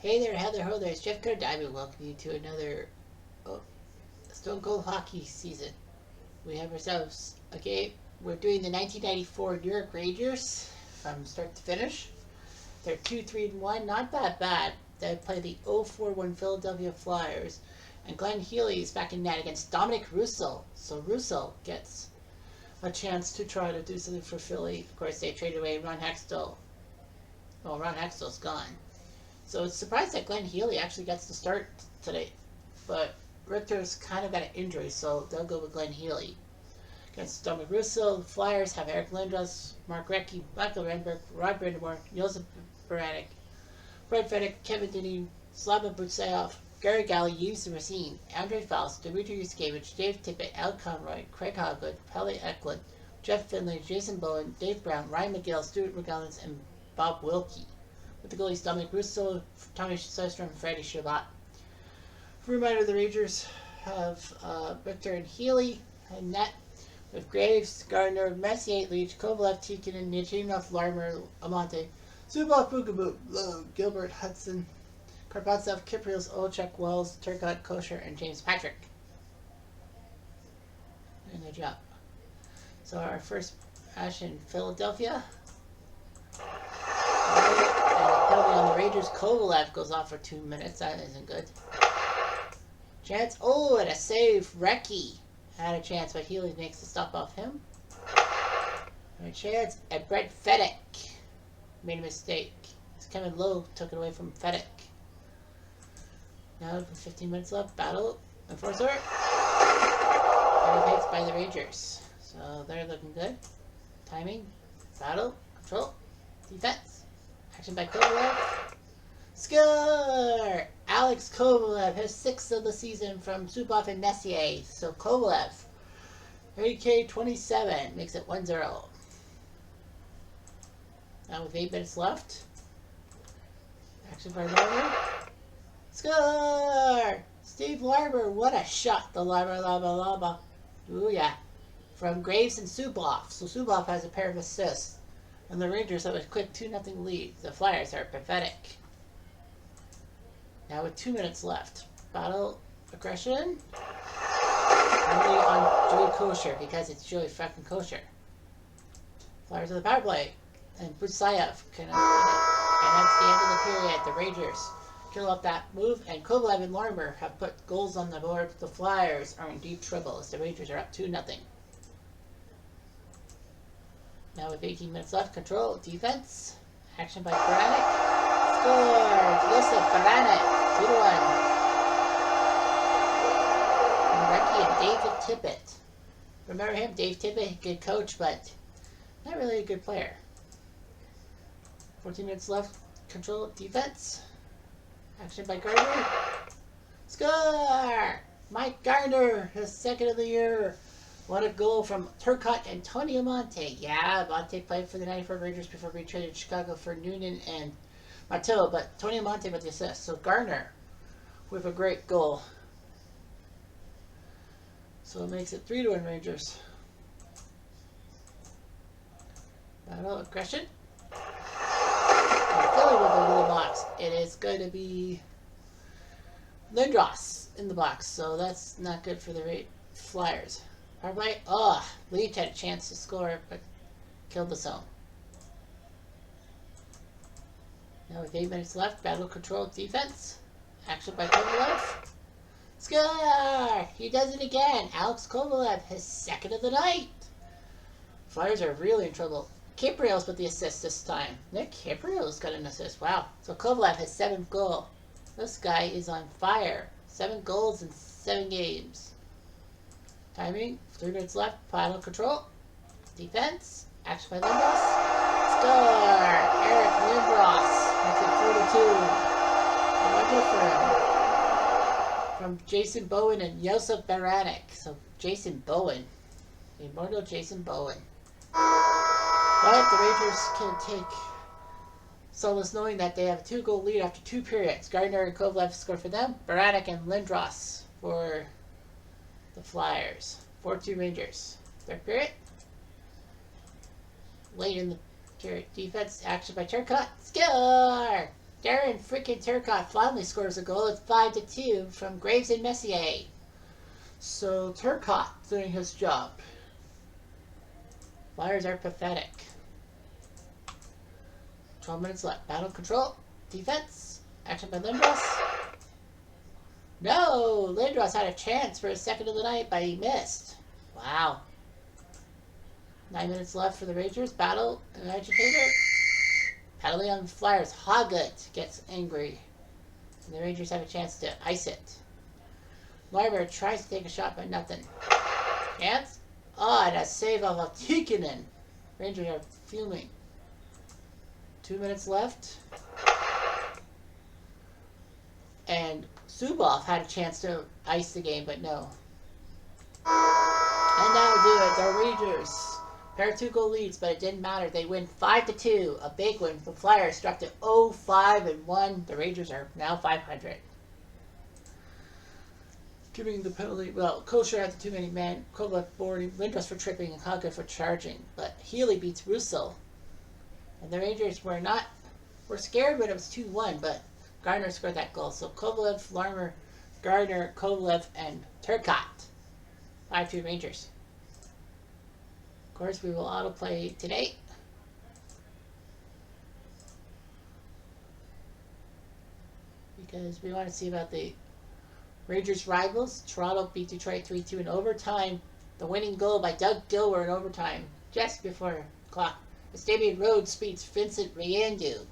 Hey there, Heather Ho, there's Jeff Diamond. Welcome you to another oh, Stone Cold Hockey season. We have ourselves a game. We're doing the 1994 New York Rangers from start to finish. They're 2-3-1, not that bad. They play the 0-4-1 Philadelphia Flyers, and Glenn Healy is back in net against Dominic Russo. So Russo gets a chance to try to do something for Philly. Of course, they traded away Ron Hextall. Well, Ron Hextall's gone. So it's surprised that Glenn Healy actually gets to start today. But Richter's kind of got an injury, so they'll go with Glenn Healy. Against Dominic Russo, the Flyers have Eric Lindros, Mark Recchi, Michael Renberg, Rod Brindamore, Josef Baranek, Brett Fedek, Kevin Dineen, Slava Butsayev, Gary Galley, Yves Racine, Andrei Faust, Dmitry Yuskevich, Dave Tippett, Al Conroy, Craig Hogwood, Pelle Eklund, Jeff Finley, Jason Bowen, Dave Brown, Ryan McGill, Stuart McGollins, and Bob Wilkie. With the goalies Dominic Russo, Tommy Sestrom, and Freddie Shabbat. For a reminder, the Rangers have Richter and Healy and net with Graves, Gardner, Messier, Leach, Kovalev, Tikkanen, Nijitinov, Larmer, Amante, Zubov, Bugaboo, Lowe, Gilbert, Hudson, Karpatsev, Kiprios, Olchek, Wells, Turcotte, Kosher, and James Patrick. And good job. So our first match in Philadelphia. Penalty on the Rangers. Kovalev goes off for 2 minutes. That isn't good. Chance. Oh, and a save. Recchi had a chance, but Healy makes the stop off him. And a chance. And Brett Fedek made a mistake. Kevin Lowe took it away from Fedek. Now 15 minutes left. Battle. Enforcer. Penalty hits by the Rangers. So they're looking good. Timing. Battle. Control. Defense. Action by Kovalev. Score! Alex Kovalev, his 6th of the season from Zubov and Messier. So Kovalev, AK-27, makes it 1-0. Now with 8 minutes left. Action by Larmer. Score! Steve Larmer, what a shot. The Larmer, lava. Ooh, yeah. From Graves and Zubov. So Zubov has a pair of assists. And the Rangers have a quick 2-0 lead. The Flyers are pathetic. Now with 2 minutes left. Battle aggression. Only on Joey Kosher because it's Joey fucking Kosher. Flyers of the power play. And Butsayev can open it. And that's the end of the period. The Rangers kill off that move. And Kovalev and Larmer have put goals on the board. The Flyers are in deep trouble as the Rangers are up 2-0. Now with 18 minutes left, control, defense, action by Baranek, score, Josef Baranek, 2-1. And Recchi and David Tippett. Remember him, Dave Tippett, good coach, but not really a good player. 14 minutes left, control, defense, action by Gardner, score, Mike Gardner, his 2nd of the year. What a goal from Turcotte and Tony Amante. Yeah, Amante played for the 94 Rangers before being traded to Chicago for Noonan and Matteau, but Tony Amante with the assist. So Gardner with a great goal. So it makes it 3-1 Rangers. Battle aggression. And Philly with the little box. It is going to be Lindros in the box, so that's not good for the Flyers. Powerplay. Oh, Leach had a chance to score, but killed the zone. Now with 8 minutes left, battle control defense. Action by Kovalev. Score! He does it again. Alex Kovalev, his 2nd of the night. Flyers are really in trouble. Kiprios with the assist this time. Nick Kiprios got an assist. Wow. So Kovalev has 7th goal. This guy is on fire. 7 goals in 7 games. Timing, 3 minutes left, final control, defense, action by Lindros, score! Eric Lindros makes it 4-2. What from Jason Bowen and Josef Baranek. So Jason Bowen, the immortal Jason Bowen. But the Rangers can take solace knowing that they have a 2-goal lead after 2 periods. Gardner and Kovalev score for them, Baranek and Lindros for the Flyers. 4-2 Rangers. 3rd period. Late in the period. Defense action by Turcotte. Score! Darren freaking Turcotte finally scores a goal. It's 5-2 from Graves and Messier. So Turcotte doing his job. Flyers are pathetic. 12 minutes left. Battle control. Defense. Action by Lindros. No! Lindros had a chance for a second of the night, but he missed. Wow. 9 minutes left for the Rangers. Battle. An agitator. Penalty on the Flyers. Hoggett gets angry. And the Rangers have a chance to ice it. Larber tries to take a shot, but nothing. Chance? Oh, and a save of Tikkanen. Rangers are fuming. 2 minutes left. And Zubov had a chance to ice the game, but no. And that'll do it. The Rangers pair of 2-goal leads, but it didn't matter. They win 5-2. A big win. The Flyers struck to 0-5-1. The Rangers are now 500. Giving the penalty, well, Kosher had the too many men, Kovalev boarding, Lindros for tripping, and Hoggett for charging. But Healy beats Russo. And the Rangers were scared when it was 2-1, but Gardner scored that goal. So Kovalev, Larmer, Gardner, Kovalev, and Turcotte. 5-2 Rangers. Of course, we will autoplay today. Because we want to see about the Rangers rivals. Toronto beat Detroit 3-2 in overtime. The winning goal by Doug Gilwer in overtime, just before clock. Establian Rhodes beats Vincent Riandu.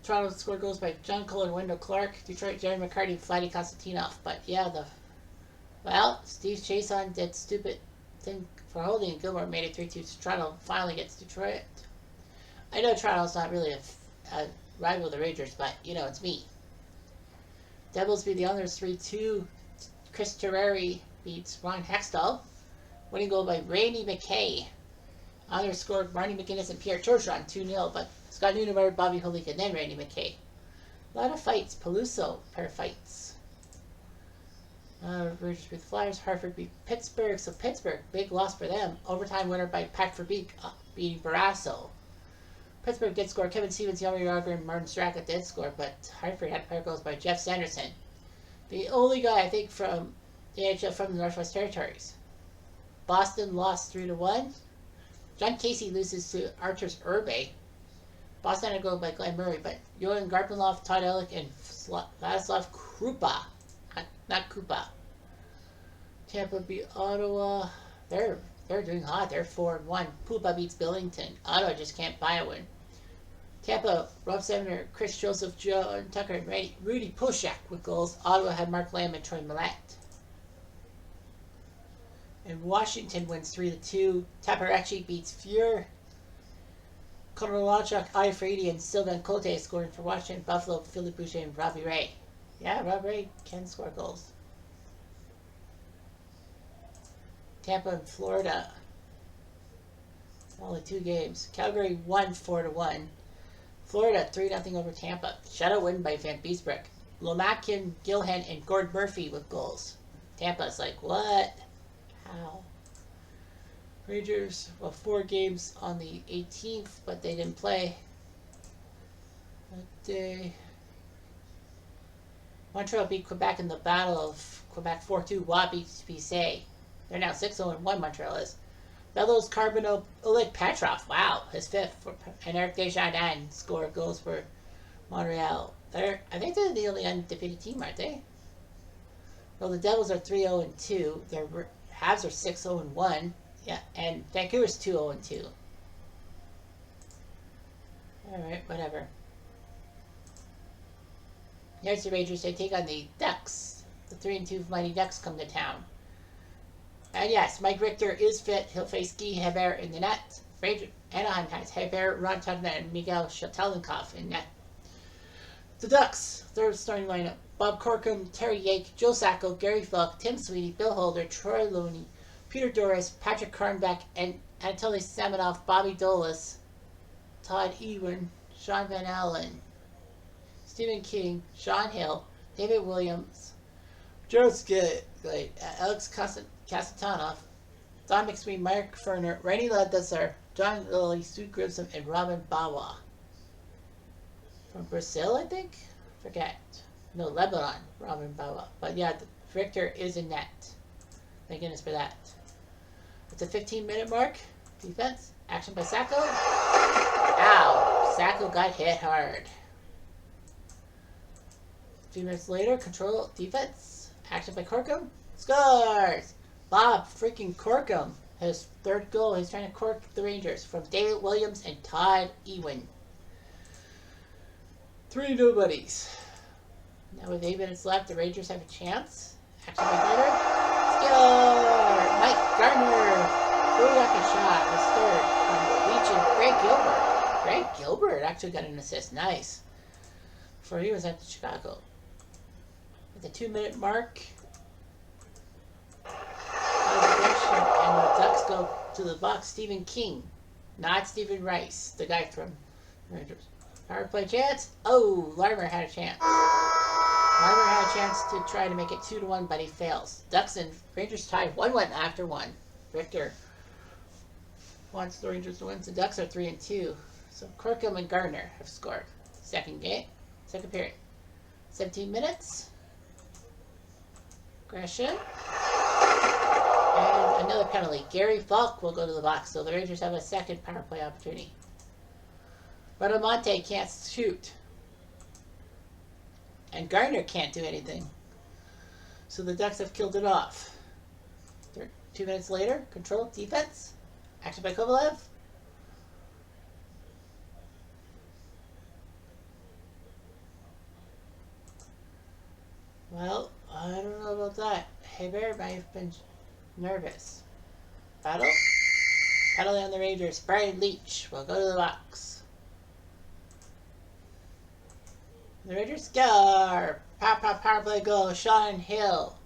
Toronto scored goals by John Cole and Wendell Clark. Detroit, Jerry McCarty and Vladdy Konstantinov. But yeah, Steve Chason did stupid thing for holding, and Gilmore made it 3-2. So Toronto finally gets Detroit. I know Toronto's not really a rival of the Rangers, but you know, it's me. Devils beat the Oilers 3-2. Chris Terreri beats Ron Hextall. Winning goal by Randy McKay. Oilers scored Marty McGinnis and Pierre Turgeon 2-0, but Scott Neunemeyer, Bobby Holik, and then Randy McKay. A lot of fights. Peluso, pair of fights. Rangers beat the Flyers. Hartford beat Pittsburgh. So Pittsburgh, big loss for them. Overtime winner by Pat Verbeek, beating Barrasso. Pittsburgh did score. Kevin Stevens, Yami Yager, and Martin Straka did score, but Hartford had pair goals by Jeff Sanderson. The only guy, I think, from the NHL from the Northwest Territories. Boston lost 3-1. John Casey loses to Arturs Urbe. Boston had a goal by Glenn Murray, but Johan Garpenlov, Todd Ellick, and Vladislav Krupa. Not Krupa. Tampa beat Ottawa. They're doing hot. They're 4-1. Pupa beats Billington. Ottawa just can't buy a win. Tampa, Rob Sevener, Chris Joseph, John Tucker, and Rudy Poshak with goals. Ottawa had Mark Lamb and Troy Millette. And Washington wins 3-2. Taparecki beats Fuhr. Konolochuk, Iafredi, and Sylvain Cote scoring for Washington. Buffalo, Philip Boucher, and Robbie Ray. Yeah, Robbie Ray can score goals. Tampa and Florida. Only 2 games. Calgary won 4-1. Florida 3-0 over Tampa. Shutout win by Van Beesbrook. Lomakin, Gilhen, and Gord Murphy with goals. Tampa's like, what? How? Rangers, 4 games on the 18th, but they didn't play that day. Montreal beat Quebec in the Battle of Quebec 4-2. Wa beats Pisse. They're now 6-1, Montreal is. Bellows, Carbonneau, Oleg Petrov. Wow, his 5th. And Eric Desjardins scored goals for Montreal. I think they're the only undefeated team, aren't they? Well, the Devils are 3-0-2. Their Habs are 6-0-1. Yeah, and Vancouver's 2-0-2. Alright, whatever. Here's the Rangers. They take on the Ducks. The 3-2 Mighty Ducks come to town. And yes, Mike Richter is fit. He'll face Guy Hebert in the net. Anaheim has Hebert, Ron Tottenham, and Miguel Shatelenkov in net. The Ducks, third starting lineup. Bob Corkum, Terry Yake, Joe Sacco, Gary Falk, Tim Sweeney, Bill Holder, Troy Looney, Peter Doris, Patrick Karnbeck, and Anatoly Samanov, Bobby Dolis, Todd Ewan, Sean Van Allen, Stephen King, Sean Hill, David Williams, Joe Skid, Alex Kasatonov, Don McSween, Mark Ferner, Randy Ledesser, John Lilly, Stu Grissom, and Robin Bawa. from Brazil, I think. Forget. No, Lebanon. Robin Bawa. But yeah, Victor is in net. Thank goodness for that. It's a 15-minute mark. Defense. Action by Sacco. Ow. Sacco got hit hard. A few minutes later, control defense. Action by Corkum. Scores! Bob freaking Corkum. His third goal. He's trying to cork the Rangers from David Williams and Todd Ewing. 3 nobodies. Now with 8 minutes left, the Rangers have a chance. Action by Garner. Score! Mike Garner. Booyaka shot was third from Leach and Greg Gilbert. Greg Gilbert actually got an assist. Nice. Before he was at Chicago. At the 2-minute mark. And the Ducks go to the box. Stephen King. Not Stephen Rice. The guy from Rangers. Power play chance. Oh, Larmer had a chance. Larmer had a chance to try to make it 2-1, but he fails. Ducks and Rangers tied 1-1 after 1. Victor wants the Rangers to win. The Ducks are 3-2. So Corkum and Gardner have scored. Second period. 17 minutes. Gresham. And another penalty. Gary Falk will go to the box. So the Rangers have a second power play opportunity. Monte can't shoot. And Gardner can't do anything. So the Ducks have killed it off. 2 minutes later, control, defense. Action by Kovalev. Well, I don't know about that. Hebert might have been nervous. Battle. Penalty on the Rangers. Brian Leach will go to the box. The Rangers score. Power play goal. Sean Hill.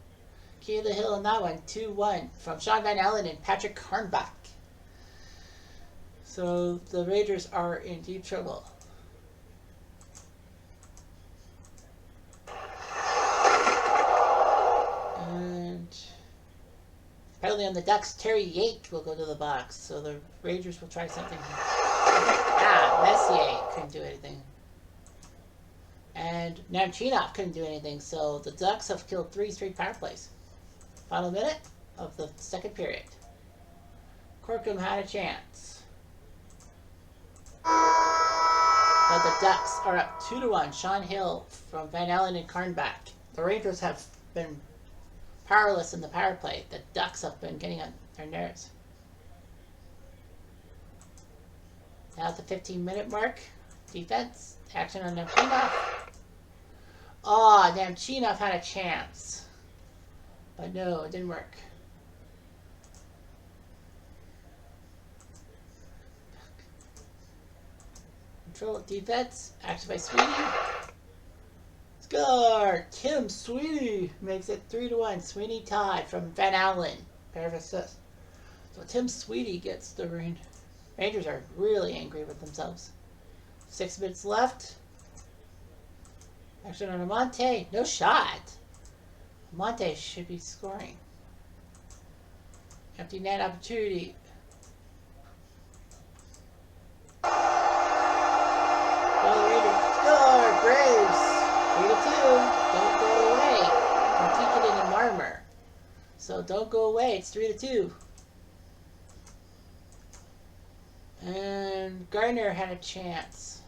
Key of the Hill on that one. 2-1 from Sean Van Allen and Patrick Hornbach. So the Rangers are in deep trouble. And penalty on the Ducks. Terry Yake will go to the box. So the Rangers will try something. Messier couldn't do anything. And Namchinov couldn't do anything, so the Ducks have killed 3 straight power plays. Final minute of the second period. Corkum had a chance. But the Ducks are up 2-1. Sean Hill from Van Allen and Karnbach. The Rangers have been powerless in the power play. The Ducks have been getting on their nerves. Now at the 15-minute mark. Defense. Action on Namchinov. Oh, Namchinov had a chance. But no, it didn't work. Control defense. Action by Sweetie. Score! Tim Sweetie makes it 3-1. Sweeney tied from Van Allen. Pair of assists. So Tim Sweetie gets the Rangers. Rangers are really angry with themselves. 6 minutes left. Action on Amante. No shot. Amante should be scoring. Empty net opportunity. Well, the Rangers score. Graves. 3-2. Don't go away. From Tikkanen and Marmer. So don't go away. It's 3-2. And Gardner had a chance.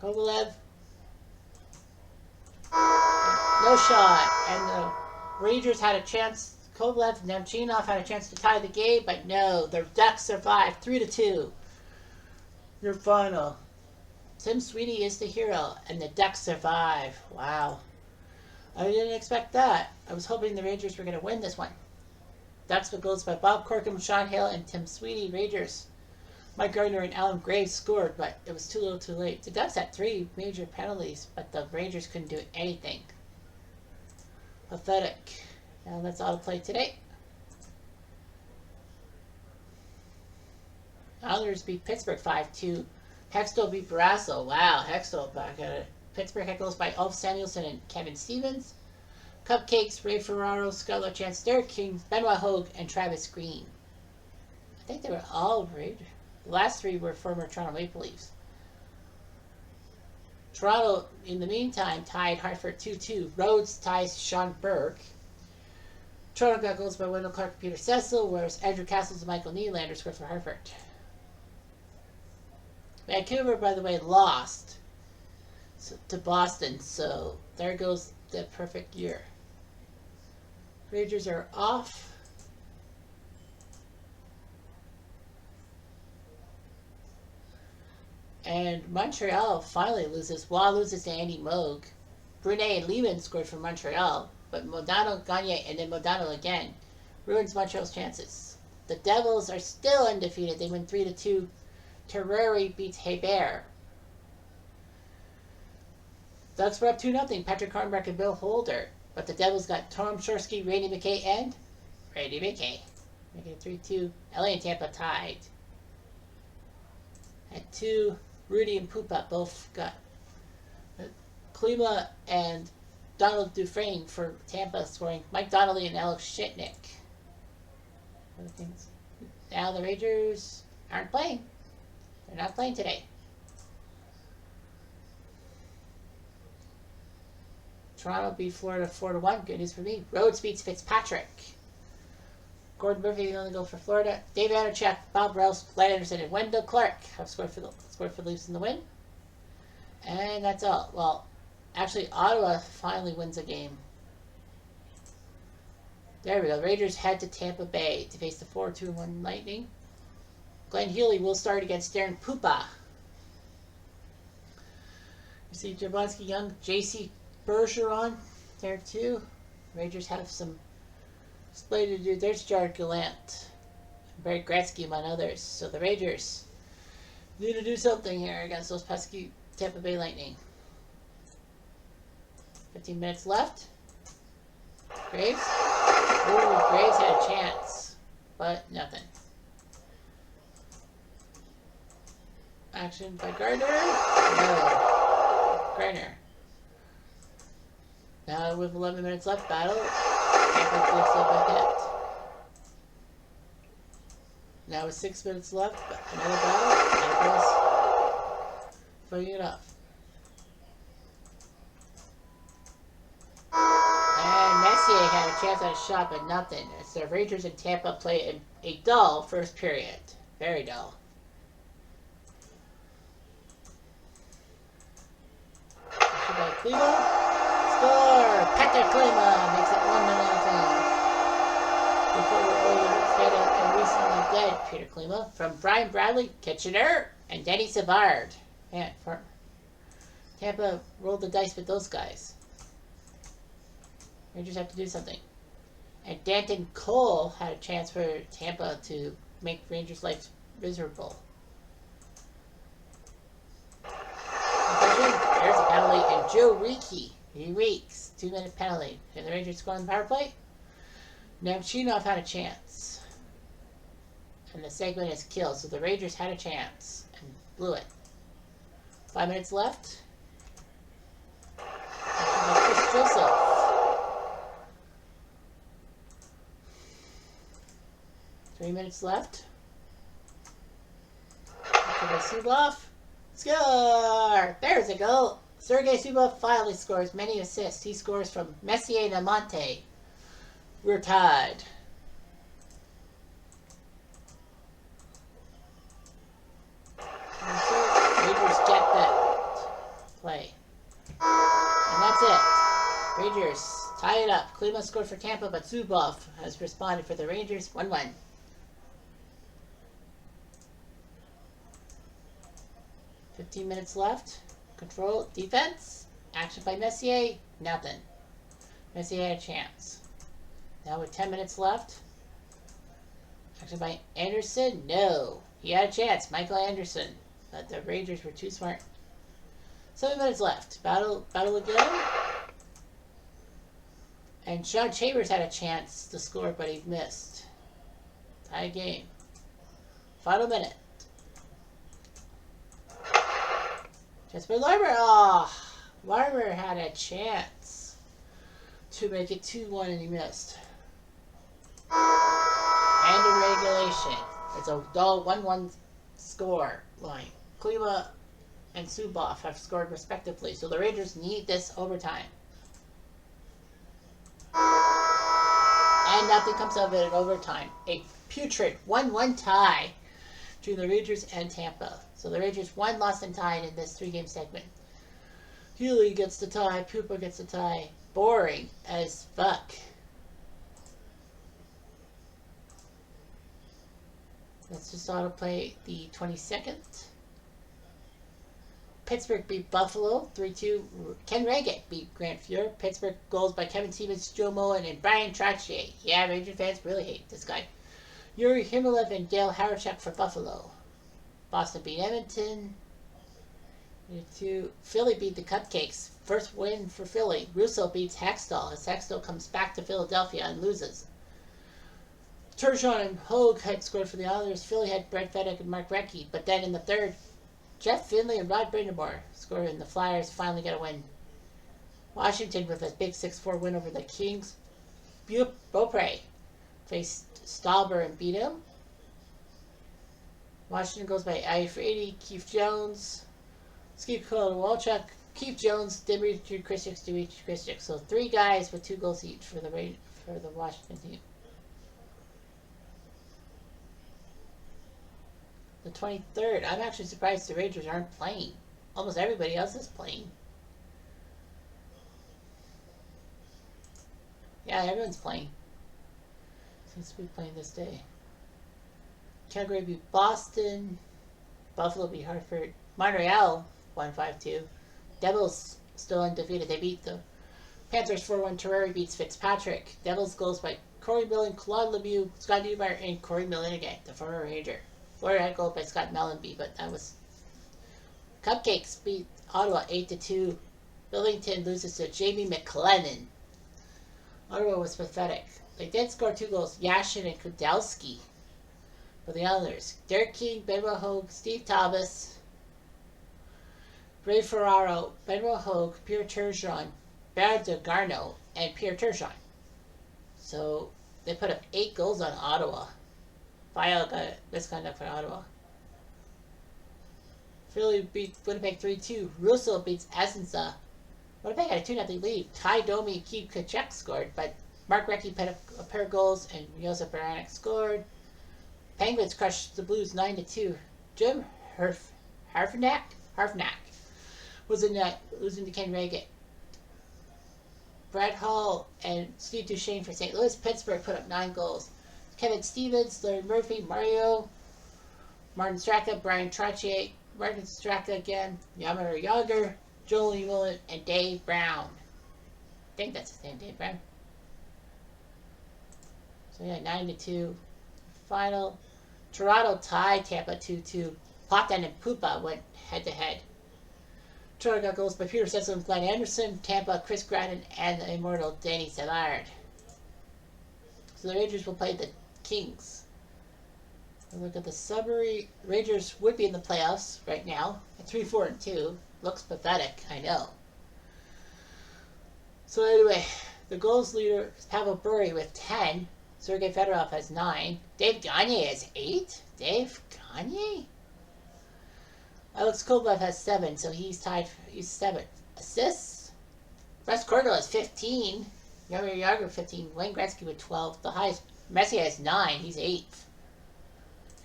Kovalev. No shot. And the Rangers had a chance. Kovalev and Namchinov had a chance to tie the game, but no. The Ducks survived 3-2. Their final. Tim Sweetie is the hero, and the Ducks survive. Wow. I didn't expect that. I was hoping the Rangers were going to win this one. Ducks with goals by Bob Corkum, Sean Hill, and Tim Sweetie. Rangers. Mike Gardner and Alan Graves scored, but it was too little too late. The Ducks had 3 major penalties, but the Rangers couldn't do anything. Pathetic. Now that's all to play today. Islanders beat Pittsburgh 5-2. Hextall beat Barrasso. Wow, Hextall back at it. Pittsburgh had goals by Ulf Samuelsson and Kevin Stevens. Cupcakes, Ray Ferraro, Scarlett Chance, Derek King, Benoit Hogue, and Travis Green. I think they were all Rangers. The last three were former Toronto Maple Leafs. Toronto, in the meantime, tied Hartford 2-2. Rhodes ties Sean Burke. Toronto got goals by Wendell Clark and Peter Cecil, whereas Andrew Castles and Michael Nylander scored for Hartford. Vancouver, by the way, lost to Boston, so there goes the perfect year. Rangers are off. And Montreal finally loses. Waugh loses to Andy Moog. Brunet and Lehman scored for Montreal, but Modano, Gagne, and then Modano again ruins Montreal's chances. The Devils are still undefeated. They win 3-2. Terreri beats Hebert. Ducks were up 2-0. Patrick Hornbeck and Bill Holder. But the Devils got Tom Shorsky, Randy McKay, and Randy McKay. Making it 3-2. LA and Tampa tied. At 2, Rudy and Pupa both got Klima and Donald Dufresne for Tampa scoring. Mike Donnelly and Alex Shitnick. Other things. Now the Rangers aren't playing. They're not playing today. Toronto beat Florida 4-1. Good news for me. Rhodes beats Fitzpatrick. Gordon Murphy the only goal for Florida. Dave Anderchak, Bob Rouse, Glenn Anderson, and Wendell Clark have scored for the Leafs in the win. And that's all. Well, actually, Ottawa finally wins a game. There we go. Rangers head to Tampa Bay to face the 4-2-1 Lightning. Glenn Healy will start against Darren Pupa. You see Jablonski Young, J.C. Bergeron there too. Rangers have some display to do. There's Jared Gallant, Barry Gretzky, among others. So the Rangers need to do something here against those pesky Tampa Bay Lightning. 15 minutes left. Graves. Ooh, Graves had a chance, but nothing. Action by Gardner. No. Gardner. Now with 11 minutes left, battle. Tampa flips up a hit. Now with 6 minutes left, another battle. Tampa's putting it off. And Messier had a chance at a shot, but nothing. As the Rangers and Tampa play a dull first period. Very dull. By Klima. Score! Patrick Klima makes it 1-0. Before we're faded and recently dead, Peter Klima. From Brian Bradley, Kitchener, and Denny Savard. Man, Tampa rolled the dice with those guys. Rangers have to do something. And Danton Cole had a chance for Tampa to make Rangers' life miserable. There's a penalty, and Joe Reekie, he reeks. 2-minute penalty. Can the Rangers score on the power play? Nemchinov had a chance. And the segment is killed, so the Rangers had a chance and blew it. 5 minutes left. Chris Joseph. 3 minutes left. Subov. Score! There's a goal. Sergei Subov finally scores many assists. He scores from Messier and Amante. We're tied. Rangers get that play. And that's it. Rangers tie it up. Klima scored for Tampa, but Subov has responded for the Rangers. 1-1. 15 minutes left. Control, defense. Action by Messier. Nothing. Messier had a chance. Now with 10 minutes left. Action by Anderson. No. He had a chance. Michael Anderson. But the Rangers were too smart. 7 minutes left. Battle again. And Sean Chambers had a chance to score, but he missed. Tie game. Final minute. Jesper Larmer. Oh, Larmer had a chance to make it 2-1 and he missed. And in regulation. It's a dull 1-1 score line. Klima and Suboff have scored respectively, so the Rangers need this overtime. And nothing comes of it in overtime. A putrid 1-1 tie between the Rangers and Tampa. So the Rangers won, lost, and tied in this 3-game segment. Healy gets the tie, Pupa gets the tie. Boring as fuck. Let's just autoplay the 22nd. Pittsburgh beat Buffalo 3-2. Ken Reagan beat Grant Fuhr. Pittsburgh goals by Kevin Stevens, Joe Moen, and Brian Trottier. Yeah, Ranger fans really hate this guy. Yuri Himalev and Dale Hawerchuk for Buffalo. Boston beat Edmonton 3-2. Philly beat the Cupcakes. First win for Philly. Russo beats Hextall as Hextall comes back to Philadelphia and loses. Turgeon and Hogue had scored for the Islanders. Philly had Brent Fedek and Mark Recchi. But then in the third, Jeff Finley and Rod Brindamore scored, and the Flyers finally get a win. Washington with a big 6-4 win over the Kings. Beaupre faced Stauber and beat him. Washington goes by Iafrate, Keith Jones, Steve Kowalchuk, Keith Jones, Dimitri Kristich. So 3 guys with 2 goals each for the Washington team. The 23rd. I'm actually surprised the Rangers aren't playing. Almost everybody else is playing. Yeah, everyone's playing. Seems to be playing this day. Calgary beat Boston. Buffalo beat Hartford. Montreal won 5-2. Devils still undefeated. They beat the Panthers 4-1. Terrari beats Fitzpatrick. Devils goals by Corey Millen, Claude Lemieux, Scott Niemeyer, and Corey Millennigan, the former Ranger. Florida had goal by Scott Mellenby, but that was... Cupcakes beat Ottawa 8-2. Billington loses to Jamie McLennan. Ottawa was pathetic. They did score 2 goals. Yashin and Kudowski for the Islanders. Derek King, Benoit Hogue, Steve Thomas, Ray Ferraro, Benoit Hogue, Pierre Turgeon, Bernard Garneau, and Pierre Turgeon. So they put up 8 goals on Ottawa. File got misconduct for Ottawa. Philly beat Winnipeg 3-2. Russo beats Essenza. Winnipeg had a 2-0 lead. Ty Domi and Keith Kachuk scored, but Mark Recchi put up a pair of goals and Josef Baranek scored. Penguins crushed the Blues 9-2. Jim Harfnack was in net, losing to Ken Reagan. Brad Hall and Steve Duchesne for St. Louis. Pittsburgh put up 9 goals. Kevin Stevens, Larry Murphy, Mario, Martin Straka, Brian Trottier, Martin Straka again, Yammer Yager, Joel Mullen, and Dave Brown. I think that's his name, Dave Brown. So yeah, 9-2. Final. Toronto tied Tampa 2-2. Potvin and Pupa went head-to-head. Toronto got goals by Peter Cecil and Glenn Anderson. Tampa, Chris Gradden, and the immortal Danny Savard. So the Rangers will play the Kings. Look at the summary. Rangers would be in the playoffs right now at 3-4-2. Looks pathetic, I know. So anyway, the goals leader is Pavel Bure with 10. Sergei Fedorov has 9. Dave Gagne has 8. Dave Gagne? Alex Kovalev has 7, so he's tied. He's 7. Assists? Russ Cordell has 15. Yarmir Yager 15. Wayne Gretzky with 12. The highest. Messi has 9. He's 8th.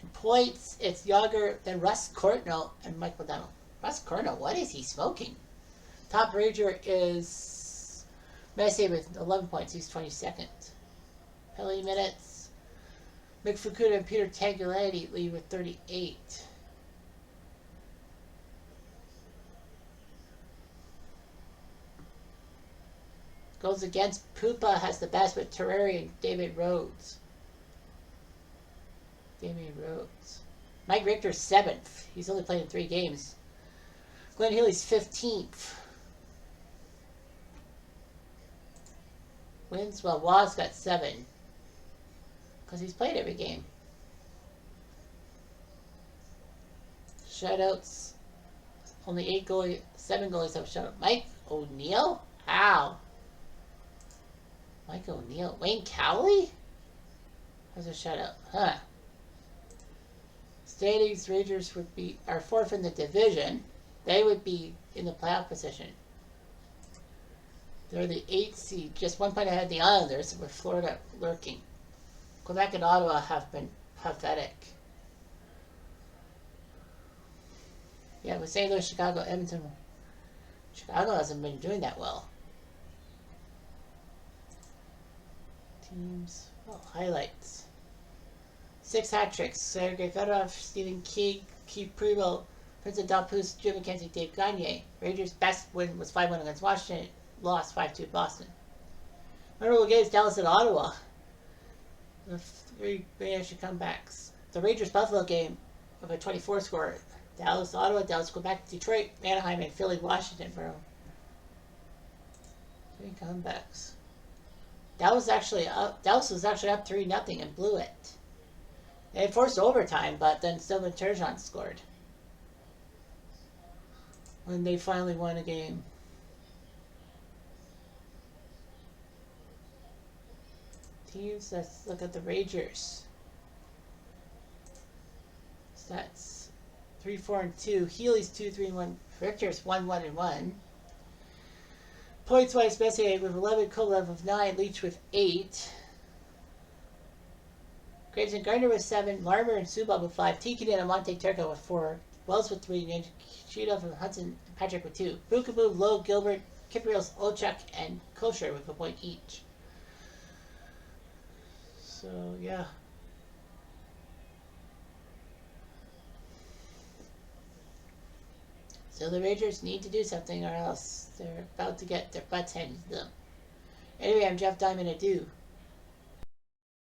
In points, it's Yager, then Russ Courtnall, and Mike McDonald. Russ Courtnall, what is he smoking? Top Ranger is Messi with 11 points. He's 22nd. Penalty minutes. Mick Fukuda and Peter Tagliani lead with 38. Goes against Pupa has the best with Terrari and David Rhodes. Damian Rhodes. Mike Richter's 7th. He's only played in 3 games. Glenn Healy's 15th. Wins, well, Waz got 7. Because he's played every game. Shutouts. Only 7 goalies have a shutout. Mike O'Neill? How? Mike O'Neill. Wayne Cowley? Has a shutout. Huh. standings, Rangers are fourth in the division. They would be in the playoff position. They're the 8th seed, just 1 point ahead of the Islanders, with Florida lurking. Quebec and Ottawa have been pathetic. Yeah, with St. Louis, Chicago, Edmonton. Chicago hasn't been doing that well. Teams. Oh, highlights. 6 hat tricks. Sergei Fedorov, Stephen King, Keith Primo, Vincent Damphousse, Jim McKenzie, Dave Gagne. Rangers' best win was 5-1 against Washington. Lost 5-2 Boston. Memorable games, Dallas and Ottawa. The 3 Rangers comebacks. The Rangers-Buffalo game of a 24 score. Dallas, Ottawa, Dallas, Quebec, Detroit, Anaheim, and Philly, Washington, bro. 3 comebacks. Dallas was actually up 3-0 and blew it. They had forced overtime, but then Sylvain Turgeon scored. When they finally won a game. Teams, let's look at the Rangers. Stats 3-4-2. Healy's 2-3-1. Richter's 1-1-1. Points wise, Messier with 11, Kovalev with 9, Leach with 8. Graves and Gardner with 7, Larmer and Subban with 5, Tikkanen and Monte Turco with 4, Wells with 3, Nishida from Hudson, and Patrick with 2. Bukabu, Lowe, Gilbert, Kiprios, Olchuk, and Kosher with a point each. So, yeah. So the Rangers need to do something or else they're about to get their butts handed to them. Anyway, I'm Jeff Diamond. Adieu.